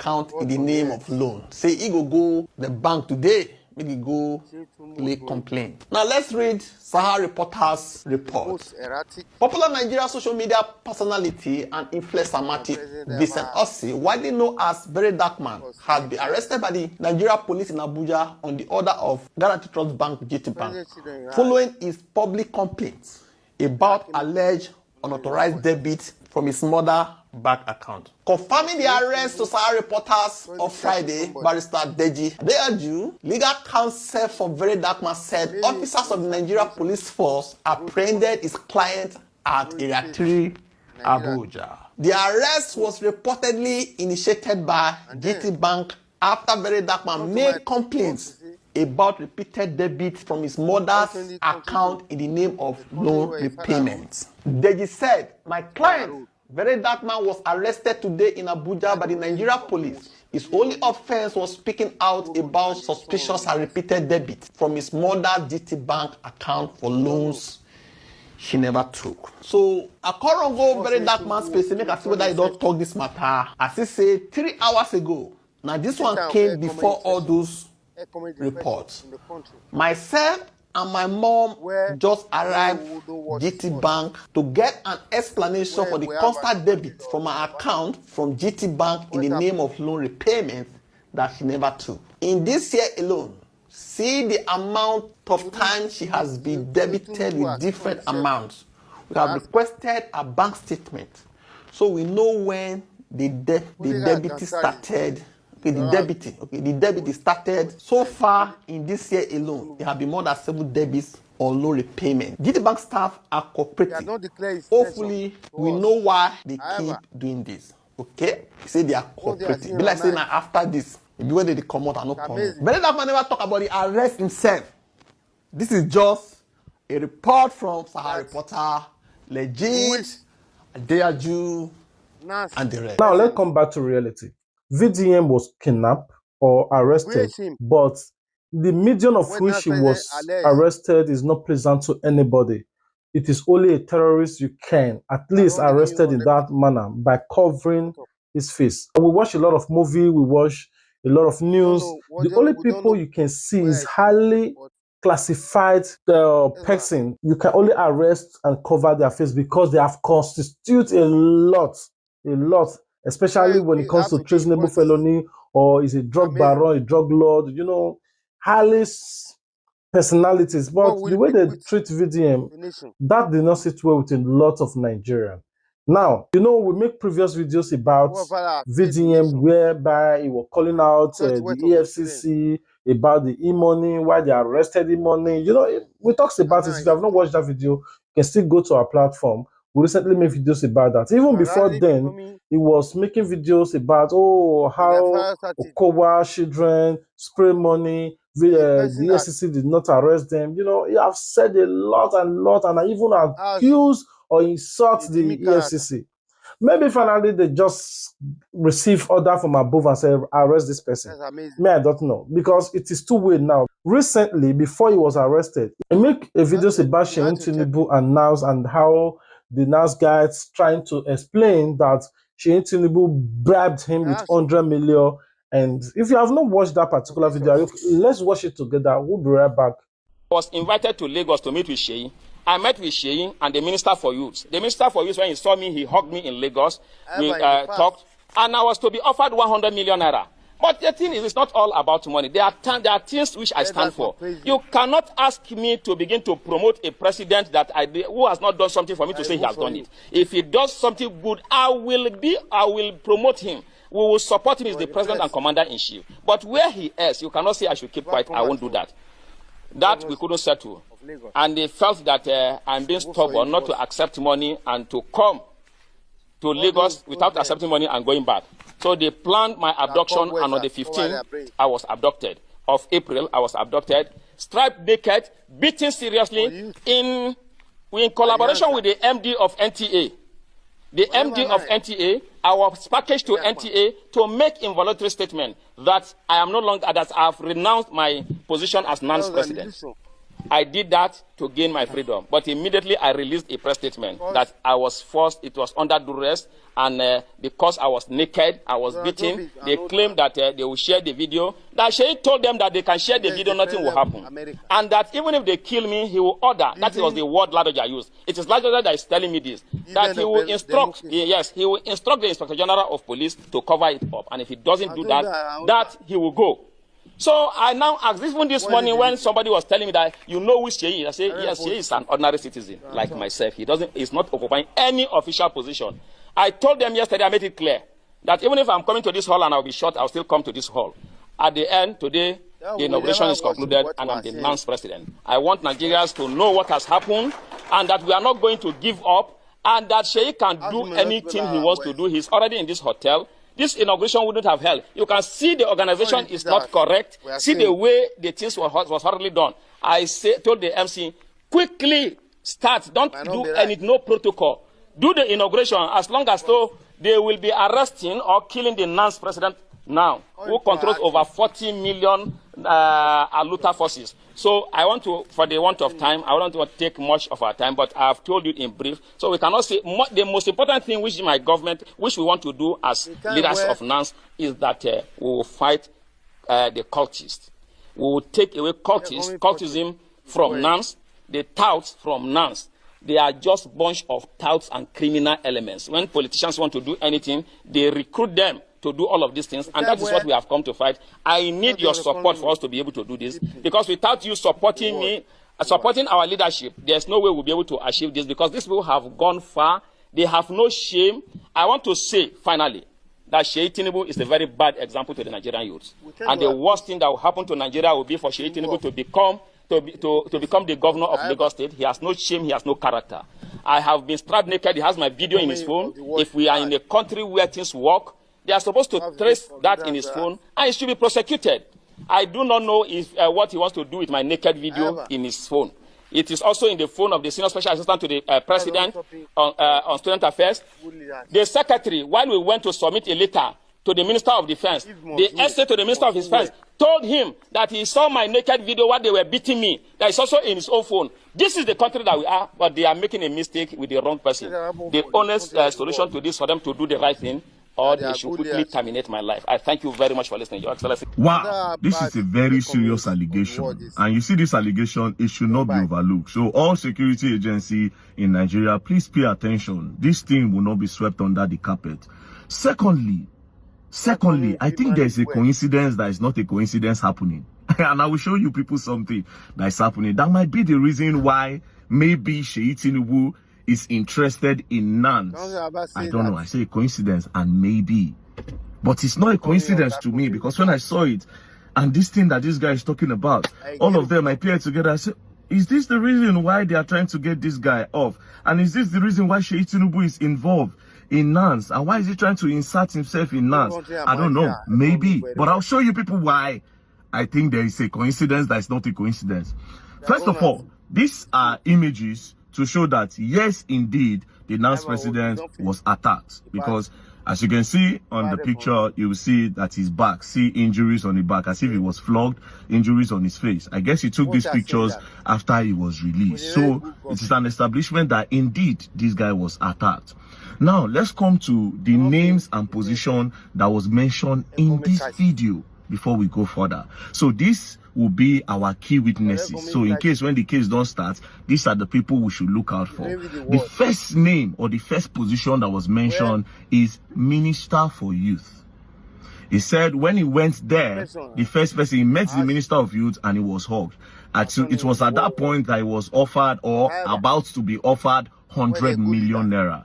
account in the name of loan. Say he go the bank today, maybe go lay complaint. Now let's read Sahara Reporter's report. Popular Nigerian social media personality and influencer Mati Vincent Ossi, widely known as Very Dark Man, has been arrested by the Nigeria police in Abuja on the order of Guaranty Trust Bank GT Bank, following his public complaints about alleged unauthorized debit from his mother bank account. Confirming the arrest to Sahara Reporters on Friday, Barrister Deji Adeaju, legal counsel for Very Dark Man, said officers of the Nigeria Police Force apprehended his client at Area 3, Abuja. The arrest was reportedly initiated by GT Bank after Very Dark Man made complaints about repeated debit from his mother's account in the name of loan repayment. Deji said, "My client, Very Dark Man, was arrested today in Abuja by the Nigeria police. His only offense was speaking out about suspicious and repeated debit from his mother's GT Bank account for loans she never took." So, according to Very Dark Man space, make us see whether he don't talk this matter. As he said 3 hours ago. Now this one came before all those reports. Myself and my mom just arrived GT Bank to get an explanation for the constant debit from my account from GT Bank in the name of loan repayment that she never took. In this year alone, see the amount of time she has been debited with different amounts. We have requested a bank statement so we know when the debit started. Okay, the debit started. So far in this year alone, there have been more than 7 debits on loan repayment. GT Bank staff are cooperating. Hopefully, we know why they keep doing this. Okay? They say they are cooperating. Be like saying now after this, maybe when they come out and not come out. But that man never talk about the arrest himself. This is just a report from Sahara Reporter, legit, Adeaju, and the rest. Now let's come back to reality. VDM was kidnapped or arrested, but the medium of which he was arrested is not pleasant to anybody. It is only a terrorist you can at least arrested in that manner by covering his face. We watch a lot of movie, we watch a lot of news. The only people you can see is highly classified person. You can only arrest and cover their face because they have constituted a lot. Especially when it comes to treasonable felony or is a drug baron, a drug lord, you know, highly personalities. But the way they treat VDM, that did not sit well with a lot of Nigerians. Now, you know, we make previous videos about VDM whereby he was calling out the EFCC about the e-money, why they arrested e-money. You know, we talked about it. If you have not watched that video, you can still go to our platform. We recently made videos about that. Even before then, he was making videos about how Okowa children spray money. The EFCC did not arrest them. You know, he have said a lot, and I even accused or insult the EFCC. Maybe finally they just receive order from above and say arrest this person. Me, I don't know, because it is too late now. Recently, before he was arrested, he made a video about SIYE TINIBU and NAS and how the NAS guys trying to explain that SIYE TINIBU bribed him with 100 million. And if you have not watched that particular video, let's watch it together. We'll be right back. I was invited to Lagos to meet with SIYE. I met with SIYE and the Minister for Youth. The Minister for Youth, when he saw me, he hugged me in Lagos. We talked, and I was to be offered 100 million naira. But the thing is, it's not all about money. There are things which I stand for. You cannot ask me to begin to promote a president that who has not done something for me to say he has done it. If he does something good, I will promote him. We will support him as the president and commander-in-chief. But where he is, you cannot say I should keep quiet. I won't do that. That we couldn't settle. And they felt that I'm being stubborn not to accept money and to come to Lagos without accepting money and going back. So they planned my abduction, and on the 15th, I was abducted. Of April, I was abducted, stripped naked, beaten seriously, in collaboration with the MD of NTA. The MD of NTA, I was packaged to NTA to make involuntary statement that I am no longer, that I have renounced my position as NAN's president. I did that to gain my freedom. But immediately I released a press statement that I was forced, it was under duress, and because I was naked, I was beaten. They claimed that they will share the video. That Sheikh told them that they can share the video, nothing will happen. And that even if they kill me, he will order. That was the word Ladoja used. It is Ladoja that is telling me this. That he will instruct, yes, he will instruct the Inspector General of Police to cover it up. And if he doesn't do that, that he will go. So I now asked, even this morning when somebody was telling me that, you know who Sheikh is, I said, yes, Sheikh is an ordinary citizen like myself. He's not occupying any official position. I told them yesterday, I made it clear, that even if I'm coming to this hall and I'll be shot, I'll still come to this hall. At the end, today, the inauguration is concluded and I'm the announced president. I want Nigerians to know what has happened and that we are not going to give up and that Sheikh can do anything he wants to do. He's already in this hotel. This inauguration wouldn't have held. You can see the organization is not correct. See the way the things was hardly done. I told the MC, quickly start. Don't do any, no protocol. Do the inauguration as long as though they will be arresting or killing the announced president now, who controls over 40 million Aluta forces. So I want to, for the want of time, I don't want to take much of our time, but I have told you in brief. So we cannot say, the most important thing which my government, which we want to do as leaders of NANS, is that we will fight the cultists. We will take away cultism from NANS, the touts from NANS. They are just a bunch of touts and criminal elements. When politicians want to do anything, they recruit them to do all of these things, and that is what we have come to fight. I need your support for us to be able to do this, because without you supporting me, supporting our leadership, there's no way we'll be able to achieve this, because these people have gone far. They have no shame. I want to say, finally, that Sheikh Tinubu is a very bad example to the Nigerian youths. And the worst thing that will happen to Nigeria will be for Sheikh Tinubu to become the governor of Lagos State. He has no shame, he has no character. I have been strapped naked, he has my video in his phone. If we are in a country where things work, they are supposed to trace that in his phone, and he should be prosecuted. I do not know if what he wants to do with my naked video in his phone. It is also in the phone of the Senior Special Assistant to the President on Student Affairs. The Secretary, while we went to submit a letter to the Minister of Defense, the essay to the Minister of Defense told him that he saw my naked video while they were beating me. That is also in his own phone. This is the country that we are, but they are making a mistake with the wrong person. The honest solution to this for them to do the right thing, or they should quickly terminate my life. I thank you very much for listening, Your Excellency. Wow, this is a very serious allegation. And you see this allegation, it should not be overlooked. So all security agencies in Nigeria, please pay attention. This thing will not be swept under the carpet. Secondly, I think there is a coincidence that is not a coincidence happening. And I will show you people something that is happening. That might be the reason why maybe Sheikh Tinubu is interested in NANS. I don't know. I say a coincidence and maybe. But it's not a coincidence to me, because when I saw it and this thing that this guy is talking about, all of them appeared together. I said, is this the reason why they are trying to get this guy off? And is this the reason why Sheikh Tinubu is involved in NANS? And why is he trying to insert himself in NANS? I don't know. Maybe. But I'll show you people why I think there is a coincidence that is not a coincidence. First of all, these are images to show that, yes, indeed, the NANS president was attacked. Because, as you can see on the picture, you will see that his back, see injuries on the back, as if he was flogged, injuries on his face. I guess he took these pictures after he was released. So, it is an establishment that, indeed, this guy was attacked. Now, let's come to the names and position that was mentioned in this video before we go further. So, this will be our key witnesses. So in case when the case don't start, these are the people we should look out for. The first name or the first position that was mentioned is Minister for Youth. He said when he went there, the first person, he met the Minister of Youth and he was hugged. It was at that point that he was offered or about to be offered 100 million naira.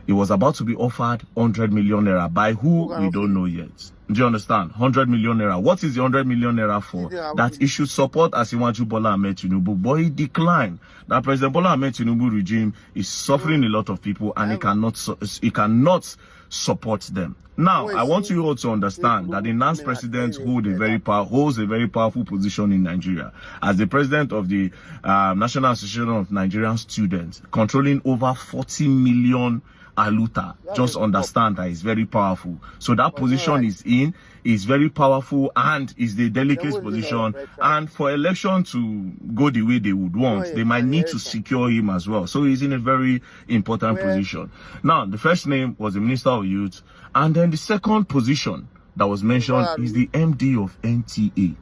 He was about to be offered 100 million naira. By who? We don't know yet. Do you understand? 100 million naira. What is the 100 million naira for? That he should support Asiwaju Bola Ahmed Tinubu. But he declined. That President Bola Ahmed Tinubu regime is suffering a lot of people and he cannot support them. Now, I want you all to understand that the NANS president holds a very powerful position in Nigeria. As the president of the National Association of Nigerian Students, controlling over 40 million Aluta. Just understand that it's very powerful. So that position is very powerful and is the delicate position. And for election to go the way they would want, they might need to secure him as well. So he's in a very important position. Now, the first name was the Minister of Youth. And then the second position that was mentioned is the MD of NTA.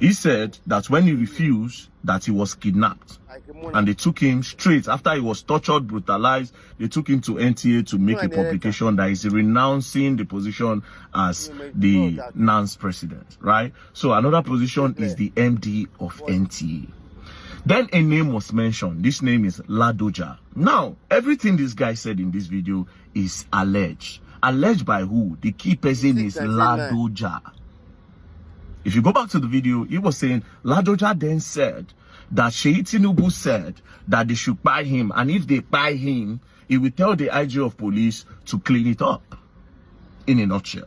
He said that when he refused, that he was kidnapped, and they took him straight after he was tortured, brutalized. They took him to NTA to make a publication that is renouncing the position as the NANS president, right? So another position is the MD of NTA. Then a name was mentioned. This name is Ladoja. Now, everything this guy said in this video is alleged. Alleged by who? The key person is Ladoja. If you go back to the video, he was saying Ladoja then said that SIYE TINIBU said that they should buy him, and if they buy him, he will tell the IG of police to clean it up, in a nutshell.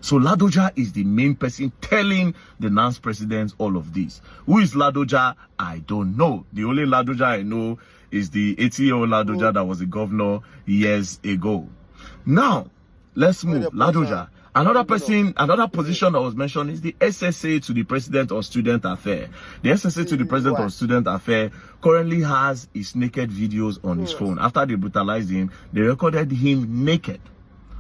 So Ladoja is the main person telling the NANS president all of this. Who is Ladoja? I don't know. The only Ladoja I know is the 80-year-old Ladoja that was a governor years ago. Now, let's move. Ladoja. Another person, another position that was mentioned is the SSA to the President of Student Affairs. The SSA to the President of Student Affairs currently has his naked videos on his phone. After they brutalized him, they recorded him naked.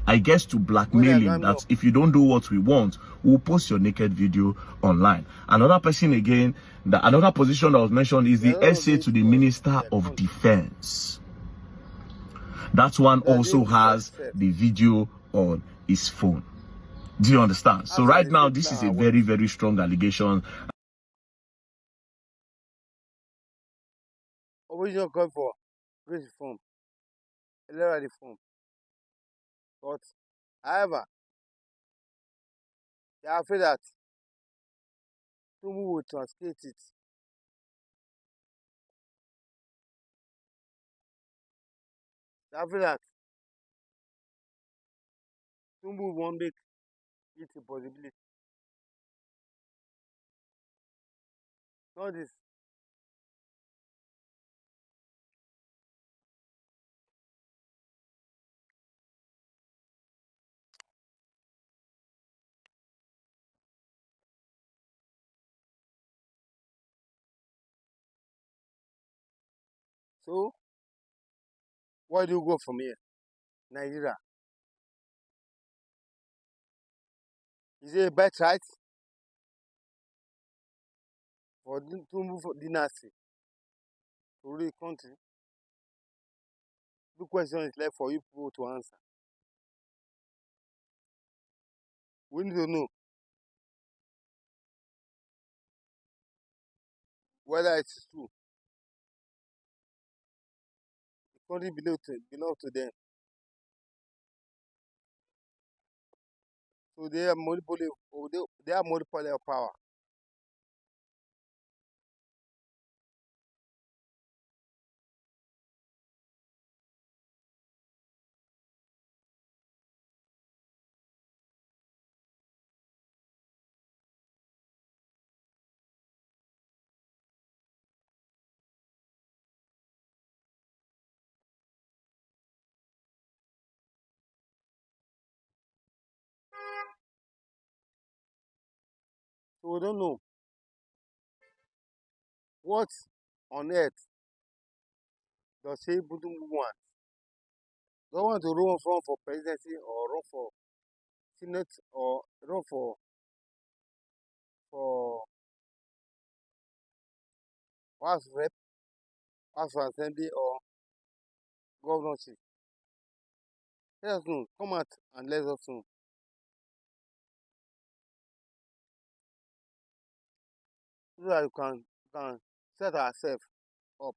I guess to blackmail him that if you don't do what we want, we'll post your naked video online. Another person again, another position that was mentioned is the SA to the Minister of Defense. That one also has the video on his phone. Do you understand? So right now, this is a very, very strong allegation. Original call for great reform, electoral reform. But, however, they are afraid that Tinubu will translate it. They are afraid that Tinubu won't make it a possibility. Not this. So, where do you go from here? Nigeria. Is it a birthright for Tinubu for dynasty to rule the country? The question is left for you people to answer. We need to know whether it's true. The country belongs to them. So they have monopoly. They have monopoly of power. So we don't know what on earth does SIYE TINIBU want. Don't want to run for presidency or run for Senate or run for House Rep, House of Assembly or governorship. Let us know. Come out and let us know. So that you can set ourselves up.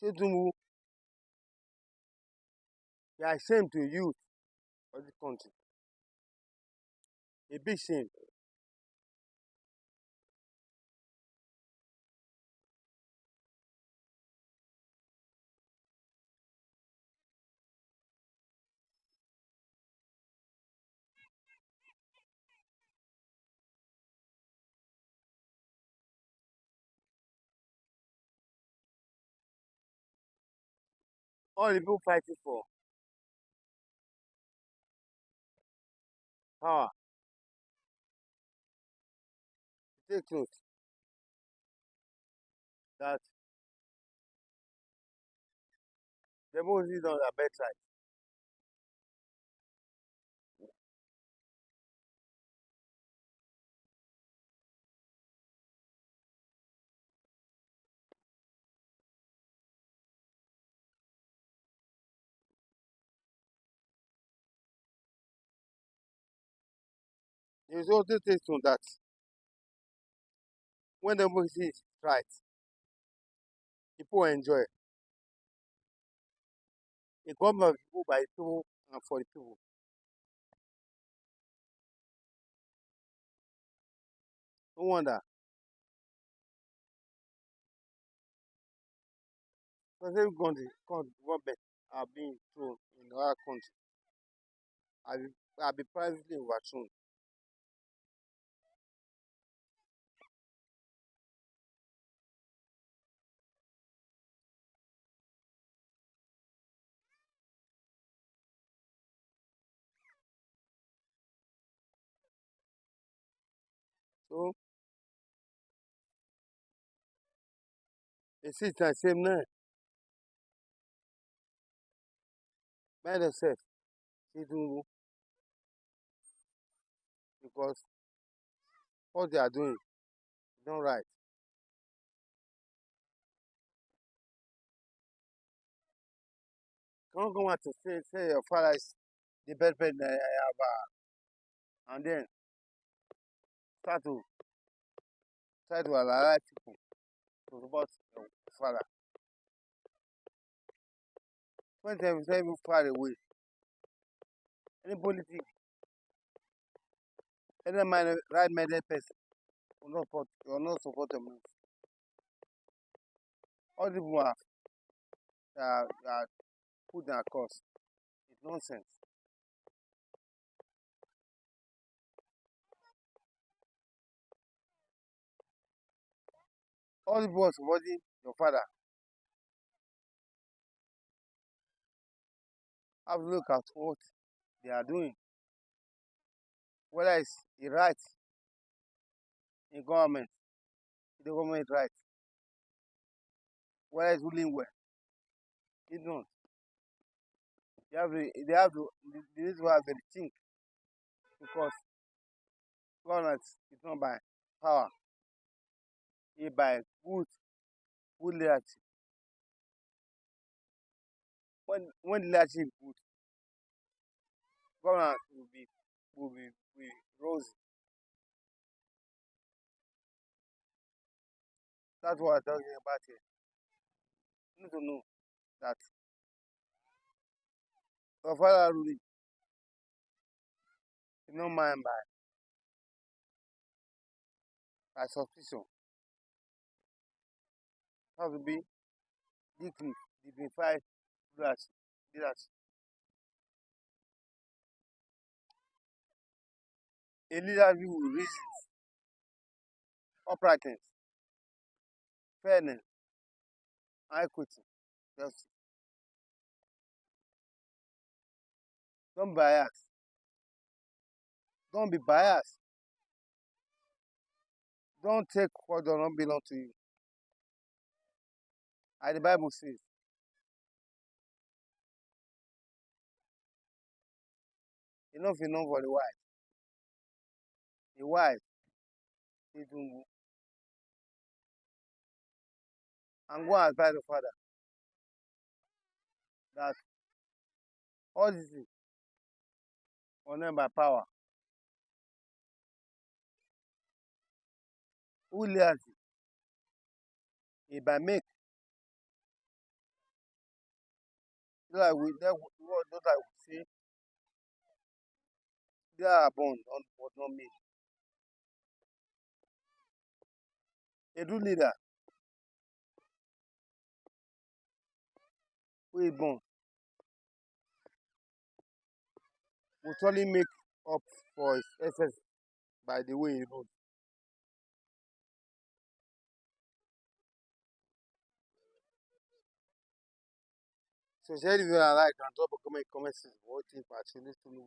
SIYE TINIBU, they are ashamed to youth of the country. A big shame. All the people fighting for power. Take note that the most is on the bedside. There's also take note that when the most is right, people enjoy. It comes from people by people and for the people. No wonder. Because every government are being thrown in our country. I'll be privately overthrown. So it's the same now. By themselves, Tinubu, because what they are doing is not right. Don't come out to say your father is the best person I have, and then start to try to allow people to support your father. When they say you far away, any politics, any right-minded person will not support them. All the people that put their cause. It's nonsense. All the people supporting your father have to look at what they are doing. Whether it's a right in government, the government right, whether it's ruling well, it's not. They need to have a think, because government is not by power, it's by good leadership. When the leadership is good, government will be rosy. That's what I'm talking about here. You need to know that your father ruling is not mine by suspicion. It has to be dignified leadership. A leadership with reason, uprightness, fairness, equity, justice. Don't bias. Don't be biased. Don't take what does not belong to you. As the Bible says, enough for the wise. The wise, they do, and go and advise the father that all this is not by power. Who leaders it by make. Those I will say, they are born, but not me. A true leader who is born will surely make up for his excess by the way he ruled. So share the video and like and drop a comment section what you think about Tinubu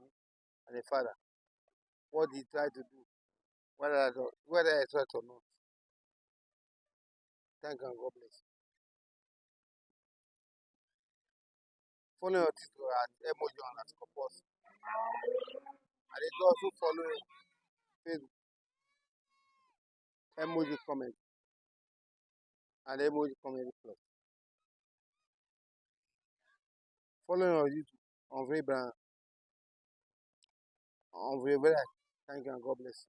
and the father. What he tried to do, whether it's right or not. Thank you and God bless. Follow your Twitter at emoji on at Corpus. And they also follow Facebook emoji comment and emoji comment plus. Follow your YouTube on Vibran on Vibran. Thank you and God bless.